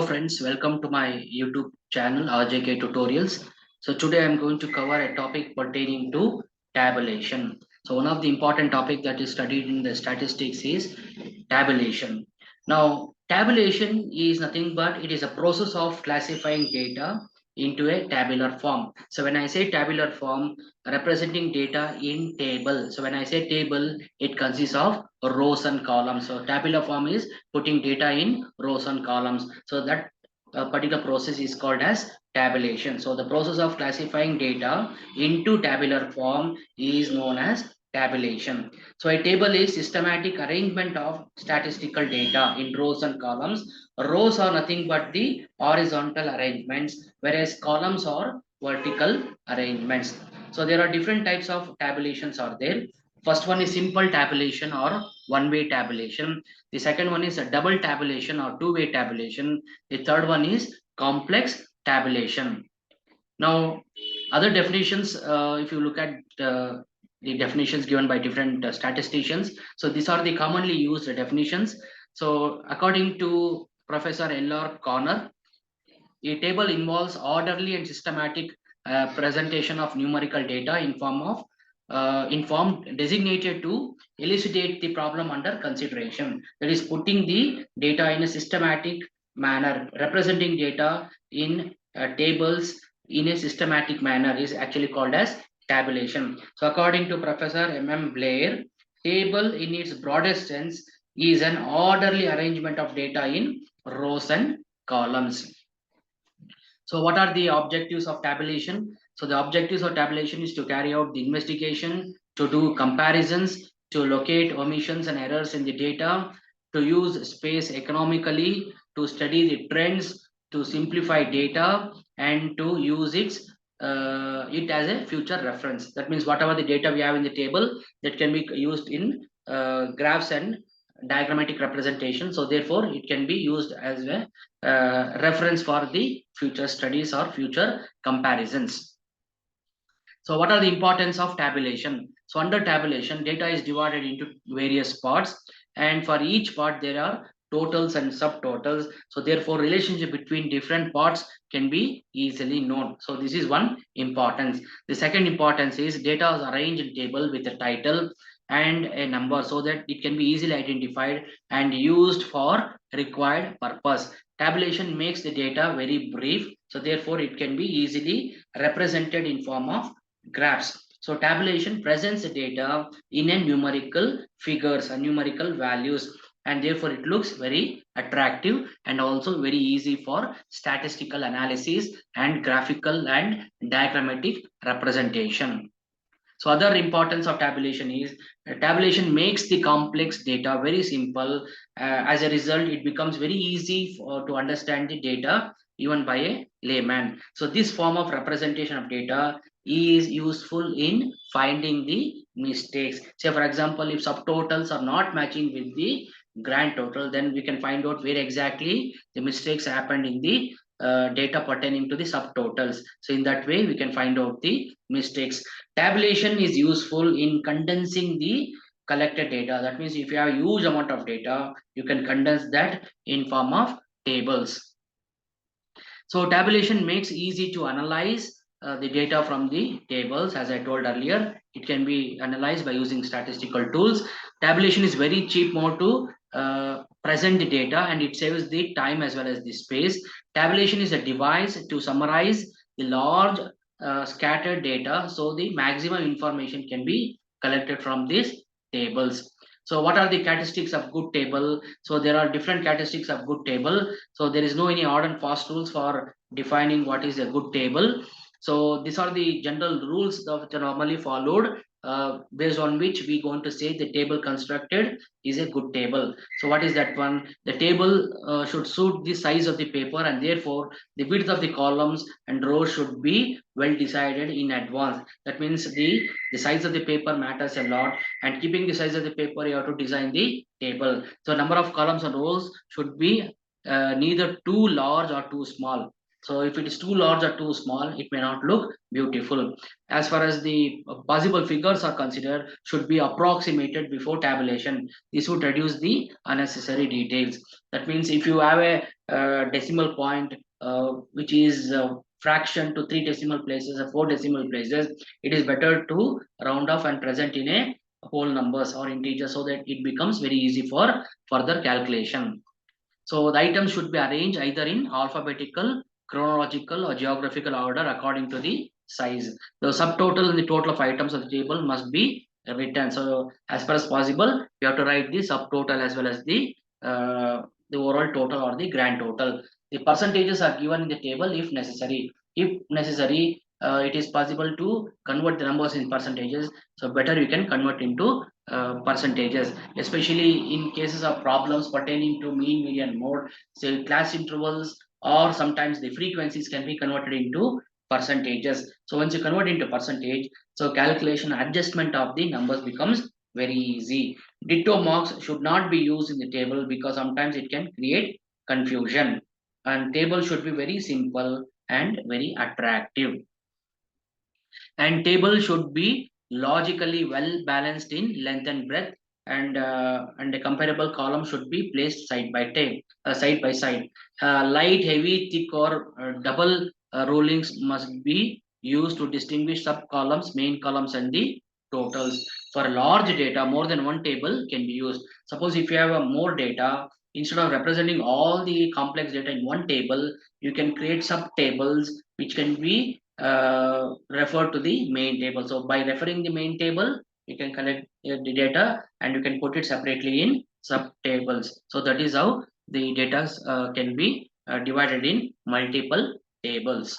friends, welcome to my YouTube channel RJK Tutorials. So today I'm going to cover a topic pertaining to tabulation. So one of the important topic that is studied in the statistics is tabulation. Now tabulation is nothing but it is a process of classifying data into a tabular form. So when I say tabular form, representing data in table. So when I say table, it consists of rows and columns. So tabular form is putting data in rows and columns. So that particular process is called as tabulation. So the process of classifying data into tabular form is known as tabulation. So a table is systematic arrangement of statistical data in rows and columns. Rows are nothing but the horizontal arrangements, whereas columns are vertical arrangements. So there are different types of tabulations are there. First one is simple tabulation or one-way tabulation. The second one is a double tabulation or two-way tabulation. The third one is complex tabulation. Now, other definitions, if you look at the definitions given by different statisticians, so these are the commonly used definitions. So, according to Professor L.R. Connor, a table involves orderly and systematic presentation of numerical data in form designated to elucidate the problem under consideration. That is, putting the data in a systematic manner, representing data in tables in a systematic manner is actually called as tabulation. So, according to Professor M. Blair, table in its broadest sense is an orderly arrangement of data in rows and columns. So what are the objectives of tabulation? So the objectives of tabulation is to carry out the investigation, to do comparisons, to locate omissions and errors in the data, to use space economically, to study the trends, to simplify data, and to use it as a future reference. That means whatever the data we have in the table that can be used in graphs and diagrammatic representation. So therefore, it can be used as a reference for the future studies or future comparisons. So what are the importance of tabulation? So under tabulation, data is divided into various parts, and for each part there are totals and subtotals. So therefore, relationship between different parts can be easily known. So this is one importance. The second importance is data is arranged in table with a title and a number so that it can be easily identified and used for required purpose. Tabulation makes the data very brief, so therefore it can be easily represented in form of graphs. So tabulation presents the data in a numerical figures and numerical values, and therefore it looks very attractive and also very easy for statistical analysis and graphical and diagrammatic representation. So other importance of tabulation is tabulation makes the complex data very simple. As a result, it becomes very easy to understand the data even by a layman. So this form of representation of data is useful in finding the mistakes. Say for example, if subtotals are not matching with the grand total, then we can find out where exactly the mistakes happened in the data pertaining to the subtotals. So in that way, we can find out the mistakes. Tabulation is useful in condensing the collected data. That means if you have a huge amount of data, you can condense that in form of tables. So tabulation makes easy to analyze the data from the tables. As I told earlier, it can be analyzed by using statistical tools. Tabulation is very cheap mode to present the data, and it saves the time as well as the space. Tabulation is a device to summarize the large scattered data, so the maximum information can be collected from these tables. So what are the characteristics of good table? So there are different characteristics of good table. So there is no any hard and fast rules for defining what is a good table. So these are the general rules that are normally followed, based on which we going to say the table constructed is a good table. So what is that one? The table should suit the size of the paper, and therefore the width of the columns and rows should be well decided in advance. That means the size of the paper matters a lot, and keeping the size of the paper, you have to design the table. So number of columns and rows should be neither too large or too small. So if it is too large or too small, it may not look beautiful. As far as the possible figures are considered, should be approximated before tabulation. This would reduce the unnecessary details. That means if you have a decimal point which is fraction to 3 decimal places or 4 decimal places, it is better to round off and present in a whole numbers or integers so that it becomes very easy for further calculation. So the items should be arranged either in alphabetical, chronological, or geographical order according to the size. The subtotal and the total of items of the table must be written. So as far as possible, you have to write the subtotal as well as the overall total or the grand total. The percentages are given in the table if necessary. If necessary, it is possible to convert the numbers in percentages. So better you can convert into percentages, especially in cases of problems pertaining to mean, median, mode. Say class intervals or sometimes the frequencies can be converted into percentages. So once you convert into percentage, so calculation adjustment of the numbers becomes very easy. Ditto marks should not be used in the table because sometimes it can create confusion. And table should be very simple and very attractive, and table should be logically well balanced in length and breadth, and a comparable column should be placed side by side. Light, heavy, thick, or double rulings must be used to distinguish sub columns, main columns, and the totals. For large data, more than one table can be used. Suppose if you have a more data, instead of representing all the complex data in one table, you can create sub tables which can be refer to the main table. So by referring the main table, you can collect the data and you can put it separately in sub tables. So that is how the data can be divided in multiple tables.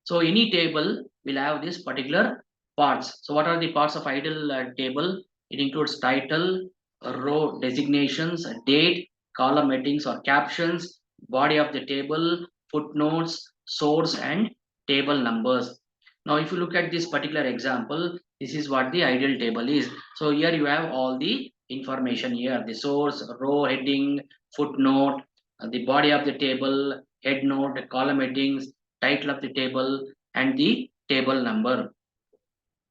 So any table will have this particular parts. So what are the parts of ideal table? It includes title, row designations, date, column headings or captions, body of the table, footnotes, source, and table numbers. Now, if you look at this particular example, this is what the ideal table is. So here you have all the information here: the source, row heading, footnote, the body of the table, head note, column headings, title of the table, and the table number.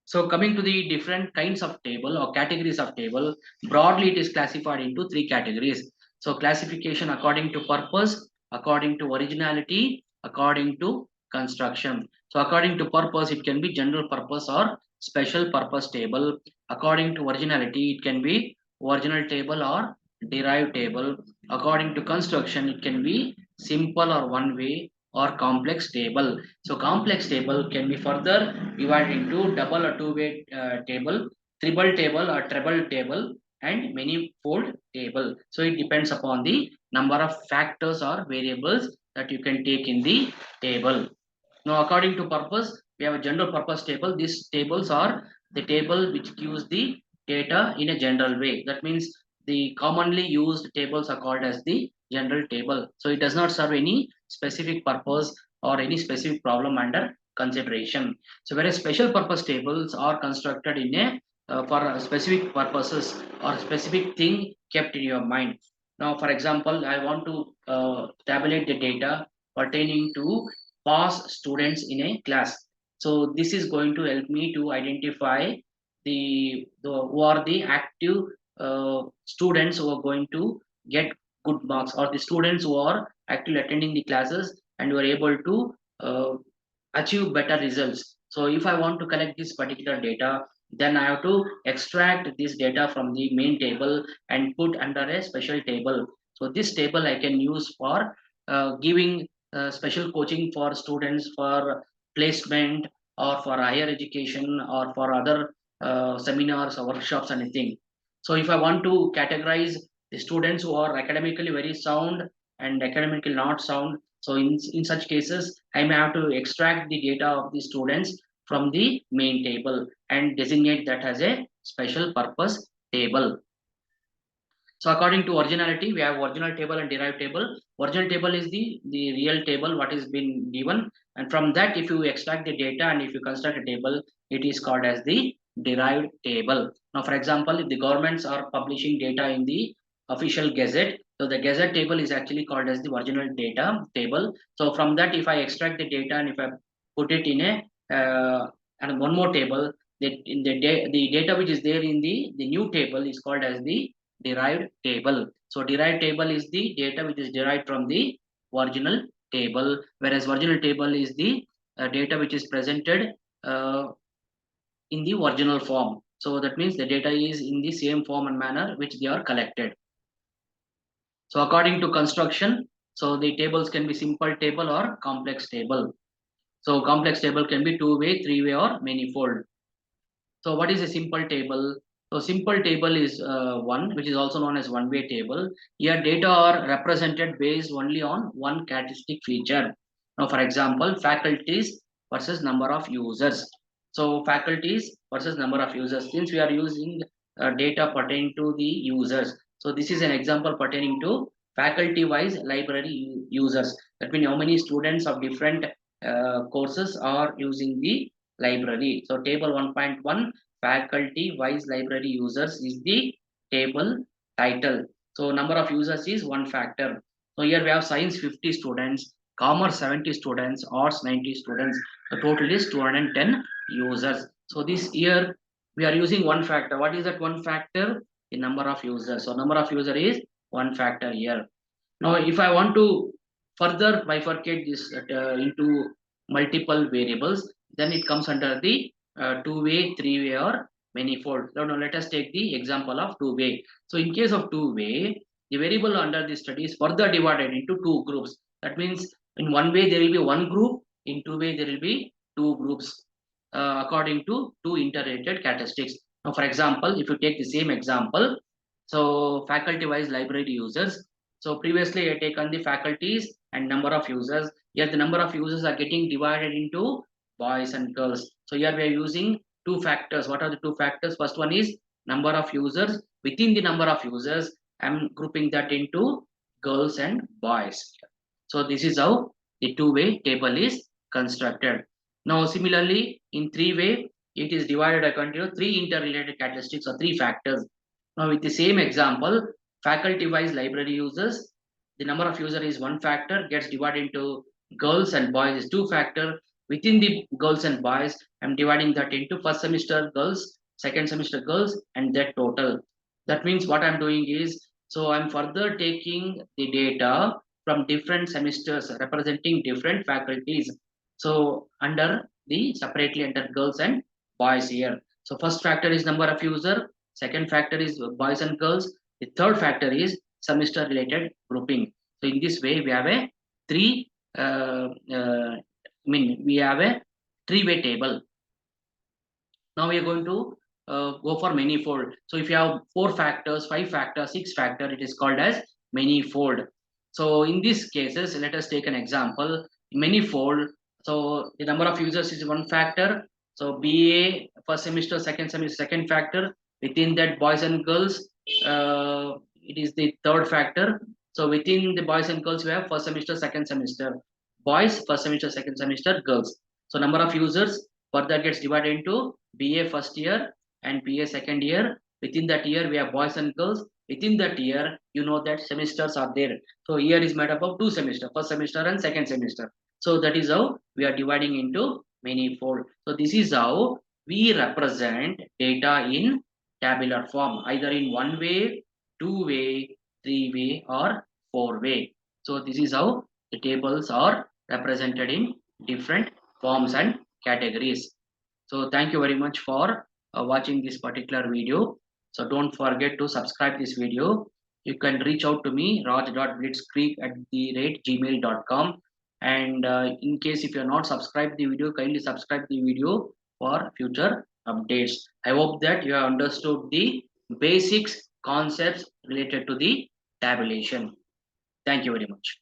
So coming to the different kinds of table or categories of table, broadly it is classified into three categories. So classification according to purpose, according to originality, according to construction. So according to purpose, it can be general purpose or special purpose table. According to originality, it can be original table or derived table. According to construction, it can be simple or one way or complex table. So complex table can be further divided into double or two-way table, triple table or treble table, and manifold table. So it depends upon the number of factors or variables that you can take in the table. Now, according to purpose, we have a general purpose table. These tables are the table which gives the data in a general way. That means the commonly used tables are called as the general table. So it does not serve any specific purpose or any specific problem under consideration. So whereas special purpose tables are constructed in a for specific purposes or specific thing kept in your mind. Now, for example, I want to tabulate the data pertaining to past students in a class. So this is going to help me to identify the who are the active students who are going to get good marks, or the students who are actually attending the classes and who are able to achieve better results. So if I want to collect this particular data, then I have to extract this data from the main table and put under a special table. So this table I can use for giving special coaching for students for placement or for higher education or for other seminars or workshops, anything. So if I want to categorize the students who are academically very sound and academically not sound, so in such cases, I may have to extract the data of the students from the main table and designate that as a special purpose table. So according to originality, we have original table and derived table. Original table is the real table what is been given, and from that if you extract the data and if you construct a table, it is called as the derived table. Now for example, if the governments are publishing data in the official gazette, So the gazette table is actually called as the original data table. So from that, if I extract the data and if I put it in a and one more table, that in the data which is there in the new table is called as the derived table. So derived table is the data which is derived from the original table, whereas original table is the data which is presented uh, in the original form. So that means the data is in the same form and manner which they are collected. So according to construction, so the tables can be simple table or complex table. So complex table can be two-way, three-way, or manifold. So what is a simple table? So simple table is one, which is also known as one-way table. Here data are represented based only on one characteristic feature. Now, for example, faculties versus number of users. So faculties versus number of users. Since we are using data pertaining to the users, so this is an example pertaining to faculty-wise library users. That means how many students of different courses are using the library. So table 1.1 faculty wise library users is the table title. So number of users is one factor. So here we have science 50 students, commerce 70 students, arts 90 students. The total is 210 users. So this year we are using one factor. What is that one factor? The number of users. So number of user is one factor here. Now, if I want to further bifurcate this into multiple variables, then it comes under the two-way, three-way, or manifold. Now, let us take the example of two-way. So, in case of two-way, the variable under the study is further divided into two groups. That means in one way there will be one group, in two-way there will be two groups according to two interrelated characteristics. Now, for example, if you take the same example, so faculty-wise library users, so previously I taken the faculties and number of users. Here the number of users are getting divided into boys and girls. So here we are using two factors. What are the two factors? First one is number of users. Within the number of users, I'm grouping that into girls and boys. So this is how the two-way table is constructed. Now similarly in three-way, it is divided according to three interrelated characteristics or three factors. Now with the same example, faculty-wise library users, the number of user is one factor, gets divided into girls and boys is two factor. Within the girls and boys, I'm dividing that into first semester girls, second semester girls, and that total. That means what I'm doing is, so I'm further taking the data from different semesters representing different faculties. So under the separately entered girls and boys here. So first factor is number of user, second factor is boys and girls, the third factor is semester related grouping. So in this way, we have a three. We have a three-way table. Now we are going to go for manifold. So if you have four factors, five factors, six factor, it is called as manifold. So in these cases, let us take an example. Manifold. So the number of users is one factor. So BA first semester, second semester, second factor. Within that, boys and girls, it is the third factor. So within the boys and girls, we have first semester, second semester. Boys first semester, second semester, girls. So number of users further gets divided into BA first year and BA second year. Within that year, we have boys and girls. Within that year, you know that semesters are there. So year is made up of two semesters, first semester and second semester. So that is how we are dividing into manifold. So this is how we represent data in tabular form, either in one way, two way, three way, or four way. So this is how the tables are represented in different forms and categories. So thank you very much for watching this particular video. So don't forget to subscribe this video. You can reach out to me raj.blitzkrieg@gmail.com. And in case if you're not subscribed the video, kindly subscribe the video for future updates. I hope that you have understood the basics concepts related to the tabulation. Thank you very much.